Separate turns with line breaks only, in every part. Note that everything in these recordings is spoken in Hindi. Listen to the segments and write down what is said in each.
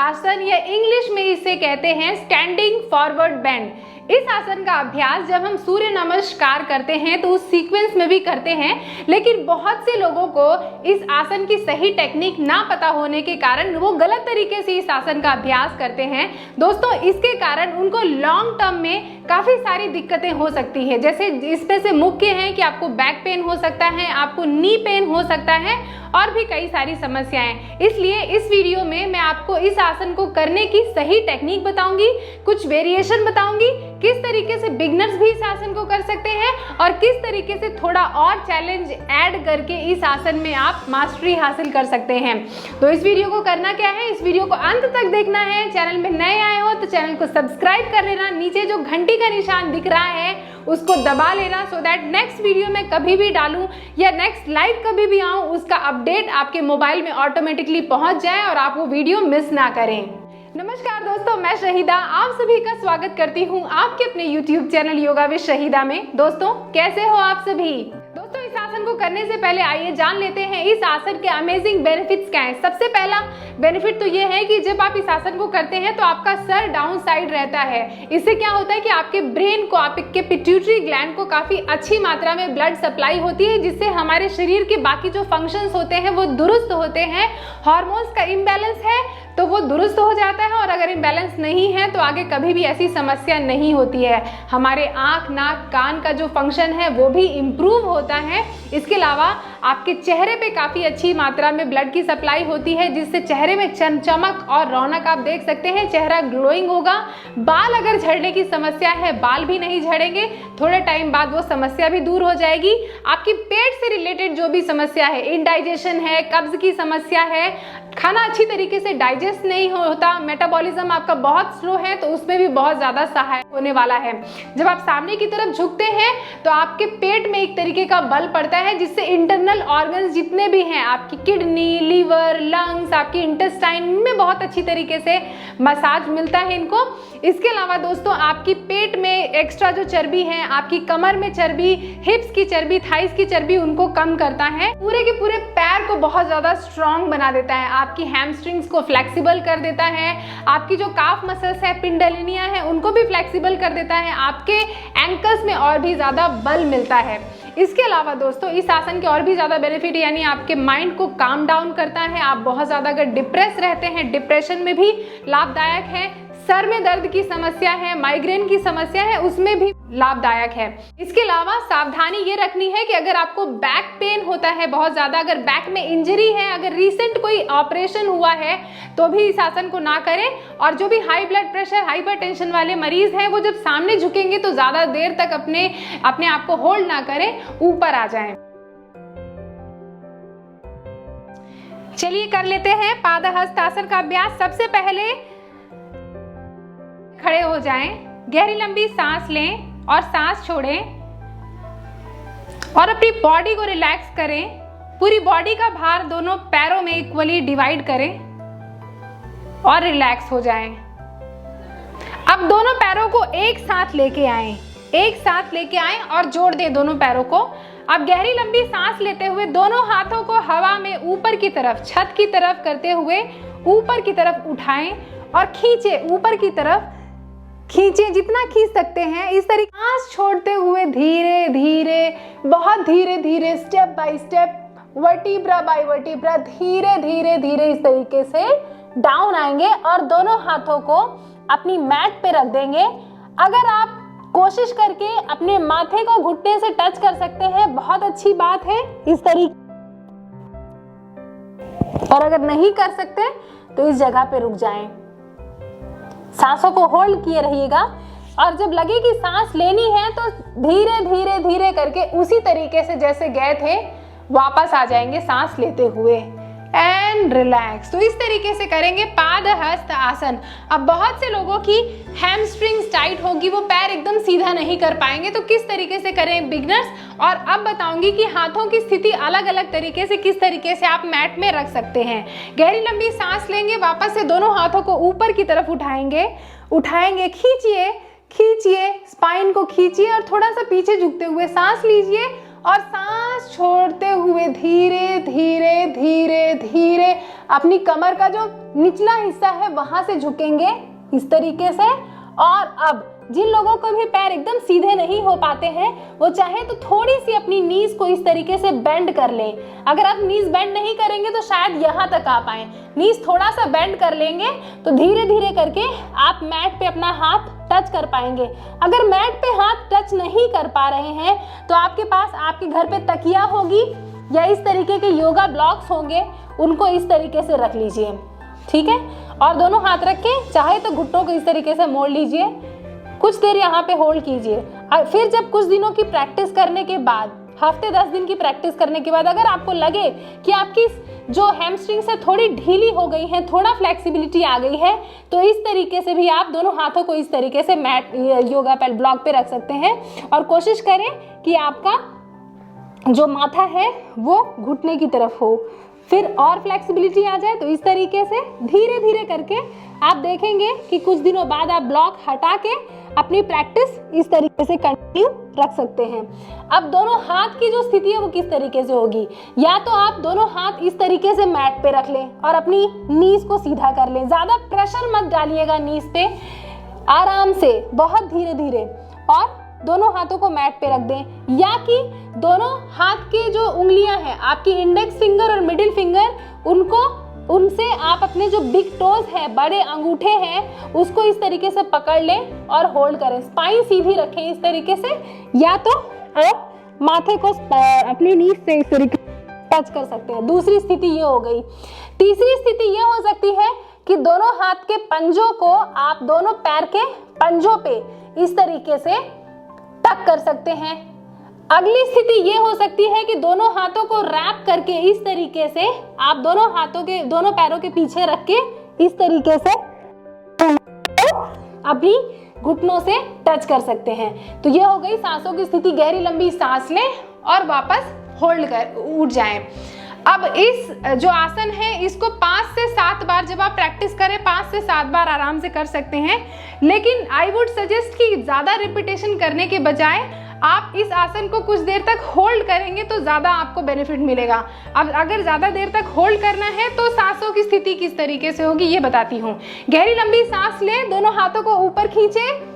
आसन या इंग्लिश में इसे कहते हैं स्टैंडिंग फॉरवर्ड बेंड। इस आसन का अभ्यास जब हम सूर्य नमस्कार करते हैं तो उस सीक्वेंस में भी करते हैं, लेकिन बहुत से लोगों को इस आसन की सही टेक्निक ना पता होने के कारण वो गलत तरीके से इस आसन का अभ्यास करते हैं। दोस्तों, इसके कारण उनको लॉन्ग टर्म में काफ़ी सारी दिक्कतें हो सकती है। जैसे इसमें से मुख्य है कि आपको बैक पेन हो सकता है, आपको नी पेन हो सकता है और भी कई सारी समस्याएं। इसलिए इस वीडियो में मैं आपको इस आसन को करने की सही टेक्निक बताऊंगी, कुछ वेरिएशन बताऊंगी, किस तरीके से बिगनर्स भी इस आसन को कर सकते हैं और किस तरीके से थोड़ा और चैलेंज ऐड करके इस आसन में आप मास्टरी हासिल कर सकते हैं। तो इस वीडियो को करना क्या है, इस वीडियो को अंत तक देखना है। चैनल में नए आए हो तो चैनल को सब्सक्राइब कर लेना, नीचे जो घंटी का निशान दिख रहा है उसको दबा लेना, सो दैट नेक्स्ट वीडियो में कभी भी डालूं या नेक्स्ट लाइव कभी भी आऊं उसका अपडेट आपके मोबाइल में ऑटोमेटिकली पहुंच जाए और आप वो वीडियो मिस ना करें। नमस्कार दोस्तों, मैं शहीदा आप सभी का स्वागत करती हूं आपके अपने YouTube channel yoga with Shahida में। दोस्तों, कैसे हो आप सभी? दोस्तों, इस आसन को करने से पहले आइए जान लेते हैं इस आसन के अमेजिंग बेनिफिट्स क्या हैं। सबसे पहला बेनिफिट तो ये है कि जब आप इस आसन को करते हैं तो आपका सर डाउन साइड रहता है। इससे क्या होता है कि आपके ब्रेन को, आपके पिट्यूटरी ग्लैंड को काफी अच्छी मात्रा में ब्लड सप्लाई होती है, जिससे हमारे शरीर के बाकी जो फंक्शंस होते हैं वो दुरुस्त होते हैं। हार्मोन्स का इम्बैलेंस है तो वो दुरुस्त हो जाता है और अगर इम्बैलेंस नहीं है तो आगे कभी भी ऐसी समस्या नहीं होती है। हमारे आँख, नाक, कान का जो फंक्शन है वो भी इम्प्रूव होता है। इसके अलावा आपके चेहरे पे काफ़ी अच्छी मात्रा में ब्लड की सप्लाई होती है, जिससे चेहरे में चमक और रौनक आप देख सकते हैं, चेहरा ग्लोइंग होगा। बाल अगर झड़ने की समस्या है, बाल भी नहीं झड़ेंगे, थोड़े टाइम बाद वो समस्या भी दूर हो जाएगी। आपकी पेट से रिलेटेड जो भी समस्या है, इंडाइजेशन है, कब्ज की समस्या है, खाना अच्छी तरीके से डाइजेस्ट नहीं होता, मेटाबॉलिज्म आपका बहुत स्लो है, तो उसमें भी बहुत ज़्यादा सहायक होने वाला है। जब आप सामने की तरफ झुकते हैं तो आपके पेट में एक तरीके का बल पड़ता है, जिससे इंटरनल ऑर्गन्स जितने भी हैं, आपकी किडनी, लीवर, लंग्स, आपकी इंटेस्टाइन में बहुत अच्छी तरीके से मसाज मिलता है इनको। इसके अलावा दोस्तों, आपकी पेट में एक्स्ट्रा जो चर्बी है, आपकी कमर में चर्बी, हिप्स की चर्बी, थाइस की चर्बी, उनको कम करता है। पूरे के पूरे पैर को बहुत ज़्यादा स्ट्रॉन्ग बना देता है, आपकी हैमस्ट्रिंग्स को फ्लेक्सिबल कर देता है, आपकी जो काफ मसल्स है, पिंडलिनिया है, उनको भी फ्लेक्सिबल कर देता है, आपके एंकल्स में और भी ज़्यादा बल मिलता है। इसके अलावा दोस्तों, इस आसन के और भी ज़्यादा बेनिफिट, यानी आपके माइंड को काम डाउन करता है। आप बहुत ज़्यादा अगर डिप्रेस रहते हैं, डिप्रेशन में भी लाभदायक है। सर में दर्द की समस्या है, माइग्रेन की समस्या है, उसमें भी लाभदायक है। इसके अलावा सावधानी ये रखनी है कि अगर आपको बैक पेन होता है बहुत ज़्यादा, अगर बैक में इंजरी है, अगर रिसेंट कोई ऑपरेशन हुआ है तो भी इस आसन को ना करें। और जो भी हाई ब्लड प्रेशर, हाइपरटेंशन वाले मरीज हैं, वो जब सामने झुकेंगे तो ज़्यादा देर तक अपने आप को होल्ड ना करें, ऊपर आ जाएं। चलिए कर लेते हैं पादहस्त आसन का अभ्यास। सबसे पहले खड़े हो जाएं, गहरी लंबी सांस लें और सांस छोड़ें और अपनी बॉडी को रिलैक्स करें। पूरी बॉडी का भार दोनों पैरों में इक्वली डिवाइड करें और रिलैक्स हो जाएं। अब दोनों पैरों को एक साथ लेके आएं और जोड़ दें दोनों पैरों को। अब गहरी लंबी सांस लेते हुए दोनों हाथों को हवा में ऊपर की तरफ, छत की तरफ करते हुए ऊपर की तरफ उठाएं और खींचे, ऊपर की तरफ खींचे, जितना खींच सकते हैं। इस तरीके सांस छोड़ते हुए धीरे धीरे, बहुत धीरे धीरे, step by step, vertebra by vertebra, धीरे धीरे धीरे इस तरीके से डाउन आएंगे और दोनों हाथों को अपनी मैट पे रख देंगे। अगर आप कोशिश करके अपने माथे को घुटने से टच कर सकते हैं, बहुत अच्छी बात है इस तरीके, और अगर नहीं कर सकते तो इस जगह पे रुक जाएं। सांसों को होल्ड किए रहिएगा और जब लगे कि सांस लेनी है तो धीरे धीरे धीरे करके उसी तरीके से जैसे गए थे वापस आ जाएंगे सांस लेते हुए, एंड रिलैक्स। तो इस तरीके से करेंगे पादहस्त आसन। अब बहुत से लोगों की हैमस्ट्रिंग्स टाइट होगी, वो पैर एकदम सीधा नहीं कर पाएंगे, तो किस तरीके से करें बिगनर्स। और अब बताऊंगी कि हाथों की स्थिति अलग अलग तरीके से किस तरीके से आप मैट में रख सकते हैं। गहरी लंबी सांस लेंगे, वापस से दोनों हाथों को ऊपर की तरफ उठाएंगे, खींचिए, स्पाइन को खींचिए और थोड़ा सा पीछे झुकते हुए सांस लीजिए और सांस छोड़ते हुए धीरे धीरे धीरे धीरे अपनी कमर का जो निचला हिस्सा है वहां से झुकेंगे इस तरीके से। और अब जिन लोगों को भी पैर एकदम सीधे नहीं हो पाते हैं वो चाहे तो थोड़ी सी अपनी नीज को इस तरीके से बेंड कर लें। अगर आप नीज बेंड नहीं करेंगे तो शायद यहाँ तक आ पाए। नीज थोड़ा सा बेंड कर लेंगे तो धीरे धीरे करके आप मैट पे अपना हाथ टच कर पाएंगे। अगर मैट पे हाथ टच नहीं कर पा रहे हैं तो आपके पास आपके घर पे तकिया होगी या इस तरीके के योगा ब्लॉक्स होंगे, उनको इस तरीके से रख लीजिए, ठीक है। और दोनों हाथ रख के चाहे तो घुटनों को इस तरीके से मोड़ लीजिए, कुछ देर यहाँ पे होल्ड कीजिए। फिर जब कुछ दिनों की प्रैक्टिस करने के बाद, हफ्ते 10 दिन की प्रैक्टिस करने के बाद अगर आपको लगे कि आपकी जो हैमस्ट्रिंग्स है थोड़ी ढीली हो गई है, थोड़ा फ्लेक्सिबिलिटी आ गई है, तो इस तरीके से भी आप दोनों हाथों को इस तरीके से मैट योगा पैड ब्लॉक पे रख सकते हैं। और कोशिश करें कि आपका जो माथा है वो घुटने की तरफ हो। फिर और फ्लेक्सिबिलिटी आ जाए तो इस तरीके से धीरे धीरे करके आप देखेंगे कि कुछ दिनों बाद आप ब्लॉक हटा के अपनी प्रैक्टिस इस तरीके से कंटिन्यू रख सकते हैं। अब दोनों हाथ की जो स्थिति है वो किस तरीके से होगी, या तो आप दोनों हाथ इस तरीके से मैट पे रख लें और अपनी नीज को सीधा कर लें। ज्यादा प्रेशर मत डालिएगा नीज पे, आराम से बहुत धीरे धीरे, और दोनों हाथों को मैट पे रख दें। या कि दोनों हाथ के जो उंगलियां हैं, आपकी इंडेक्स फिंगर और मिडिल फिंगर, उनसे आप अपने जो बिग टोज है, बड़े अंगूठे हैं, उसको इस तरीके से पकड़ लें और होल्ड करें। स्पाइन सीधी रखें इस तरीके से, या तो आप माथे को अपनी नीज से इस तरीके टच कर सकते हैं। दूसरी स्थिति ये हो गई। तीसरी स्थिति ये हो सकती है कि दोनों हाथ के पंजों को आप दोनों पैर के पंजों पे इस तरीके से टक कर सकते हैं। अगली स्थिति ये हो सकती है कि दोनों हाथों को रैप करके इस तरीके से आप दोनों पैरों के पीछे रख के इस तरीके से अपनी घुटनों से टच कर सकते हैं। तो ये हो गई सांसों की स्थिति। गहरी लंबी सांस लें और वापस होल्ड कर उठ जाएं। अब इस जो आसन है इसको 5 से 7 बार जब आप प्रैक्टिस करें, 5 से 7 बार आराम से कर सकते हैं। लेकिन आई वुड सजेस्ट कि ज़्यादा रिपीटेशन करने के बजाय आप इस आसन को कुछ देर तक होल्ड करेंगे तो ज़्यादा आपको बेनिफिट मिलेगा। अब अगर ज़्यादा देर तक होल्ड करना है तो सांसों की स्थिति किस तरीके से होगी ये बताती हूँ। गहरी लंबी सांस लें, दोनों हाथों को ऊपर खींचें,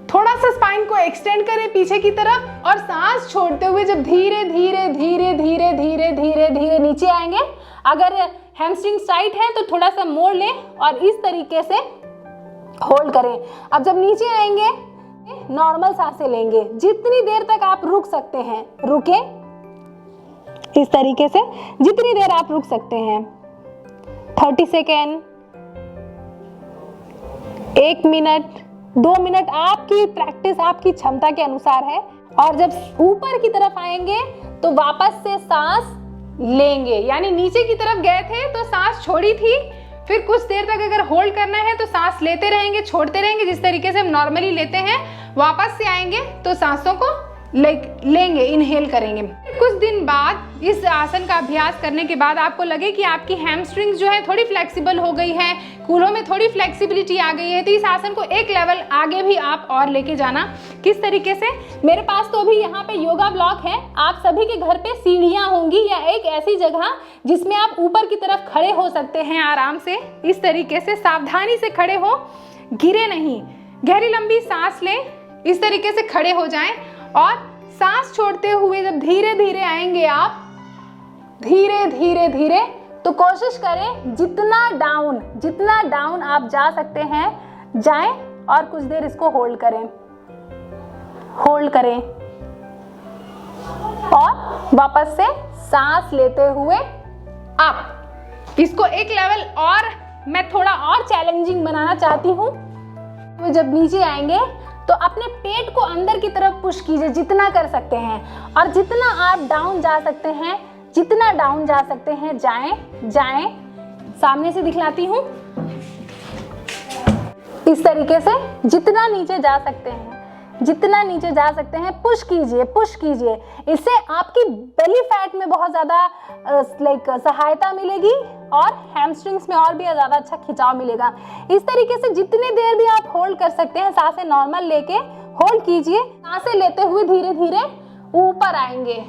थोड़ा सा स्पाइन को एक्सटेंड करें पीछे की तरफ, और सांस छोड़ते हुए जब धीरे धीरे धीरे धीरे धीरे धीरे धीरे नीचे आएंगे, अगर हैमस्ट्रिंग्स टाइट है तो थोड़ा सा मोड़ लें और इस तरीके से होल्ड करें। अब जब नीचे आएंगे नॉर्मल सांसें लेंगे। जितनी देर तक आप रुक सकते हैं रुके, इस तरीके से जितनी देर आप रुक सकते हैं, 30 सेकेंड, 1 मिनट, 2 मिनट, आपकी प्रैक्टिस आपकी क्षमता के अनुसार है। और जब ऊपर की तरफ आएंगे तो वापस से सांस लेंगे, यानी नीचे की तरफ गए थे तो सांस छोड़ी थी, फिर कुछ देर तक अगर होल्ड करना है तो सांस लेते रहेंगे, छोड़ते रहेंगे, जिस तरीके से हम नॉर्मली लेते हैं। वापस से आएंगे तो सांसों को लेंगे, इनहेल करेंगे। कुछ दिन बाद इस आसन का अभ्यास करने के बाद आपको लगे कि आपकी हैमस्ट्रिंग्स जो है थोड़ी फ्लेक्सिबल हो गई है, कूल्हों में थोड़ी फ्लेक्सिबिलिटी आ गई है, तो इस आसन को एक लेवल आगे भी आप और लेके जाना। किस तरीके से? मेरे पास तो अभी यहाँ पे योगा ब्लॉक है। आप सभी के घर पे सीढ़ियाँ होंगी या एक ऐसी जगह जिसमें आप ऊपर की तरफ खड़े हो सकते हैं आराम से। इस तरीके से सावधानी से खड़े हो, गिरे नहीं। गहरी लंबी सांस लें, इस तरीके से खड़े हो जाएं और सांस छोड़ते हुए जब धीरे धीरे आएंगे आप, धीरे धीरे धीरे, तो कोशिश करें जितना डाउन आप जा सकते हैं जाएं और कुछ देर इसको होल्ड करें और वापस से सांस लेते हुए आप इसको एक लेवल और मैं थोड़ा और चैलेंजिंग बनाना चाहती हूँ। तो जब नीचे आएंगे तो अपने पेट को अंदर की तरफ पुश कीजिए जितना कर सकते हैं, और जितना आप डाउन जा सकते हैं, जितना डाउन जा सकते हैं जाएं। सामने से दिखलाती हूँ। इस तरीके से जितना नीचे जा सकते हैं पुश कीजिए। इससे आपकी बेली फैट में बहुत ज़्यादा सहायता मिलेगी और हैमस्ट्रिंग्स में और भी ज़्यादा अच्छा खिंचाव मिलेगा। इस तरीके से जितने देर भी आप होल्ड कर सकते हैं, सांसें नॉर्मल लेके होल्ड कीजिए। सांसें लेते हुए धीरे धीरे ऊपर आएंगे।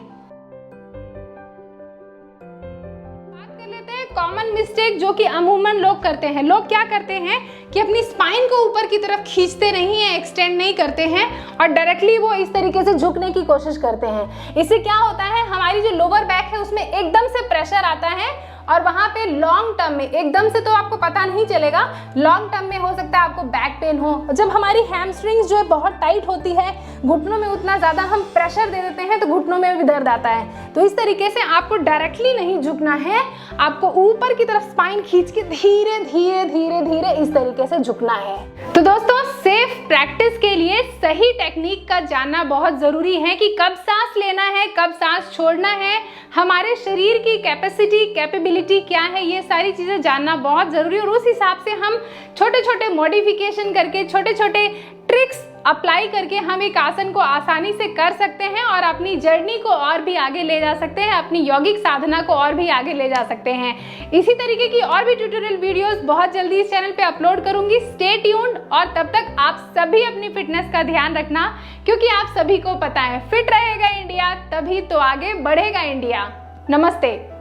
बात कर लेते हैं कॉमन मिस्टेक जो कि अमूमन लोग करते हैं, लोग क्या करते हैं कि अपनी स्पाइन को ऊपर की तरफ खींचते नहीं है, एक्सटेंड नहीं करते हैं और डायरेक्टली वो इस तरीके से झुकने की कोशिश करते हैं। इससे क्या होता है, हमारी जो लोअर बैक है उसमें एकदम से प्रेशर आता है और वहां पे लॉन्ग टर्म में, एकदम से तो आपको पता नहीं चलेगा, लॉन्ग टर्म में हो सकता है आपको बैक पेन हो। जब हमारी हैमस्ट्रिंग्स जो है बहुत टाइट होती है, घुटनों में उतना ज़्यादा हम प्रेशर दे देते हैं तो घुटनों में भी दर्द आता है। तो इस तरीके से आपको डायरेक्टली नहीं झुकना है, आपको ऊपर की तरफ स्पाइन खींच के धीरे धीरे धीरे धीरे इस तरीके से झुकना है। तो दोस्तों, सेफ प्रैक्टिस के लिए सही टेक्निक का जानना बहुत ज़रूरी है कि कब सांस लेना है, कब सांस छोड़ना है, हमारे शरीर की कैपेसिटी, कैपेबिलिटी क्या है, ये सारी चीज़ें जानना बहुत ज़रूरी है। और उस हिसाब से हम छोटे छोटे मॉडिफिकेशन करके, छोटे छोटे ट्रिक्स अप्लाई करके हम एक आसन को आसानी से कर सकते हैं और अपनी जर्नी को और भी आगे ले जा सकते हैं, अपनी यौगिक साधना को और भी आगे ले जा सकते हैं। इसी तरीके की और भी ट्यूटोरियल वीडियोस बहुत जल्दी इस चैनल पे अपलोड करूंगी। स्टे ट्यून्ड और तब तक आप सभी अपनी फिटनेस का ध्यान रखना, क्योंकि आप सभी को पता है फिट रहेगा इंडिया तभी तो आगे बढ़ेगा इंडिया। नमस्ते।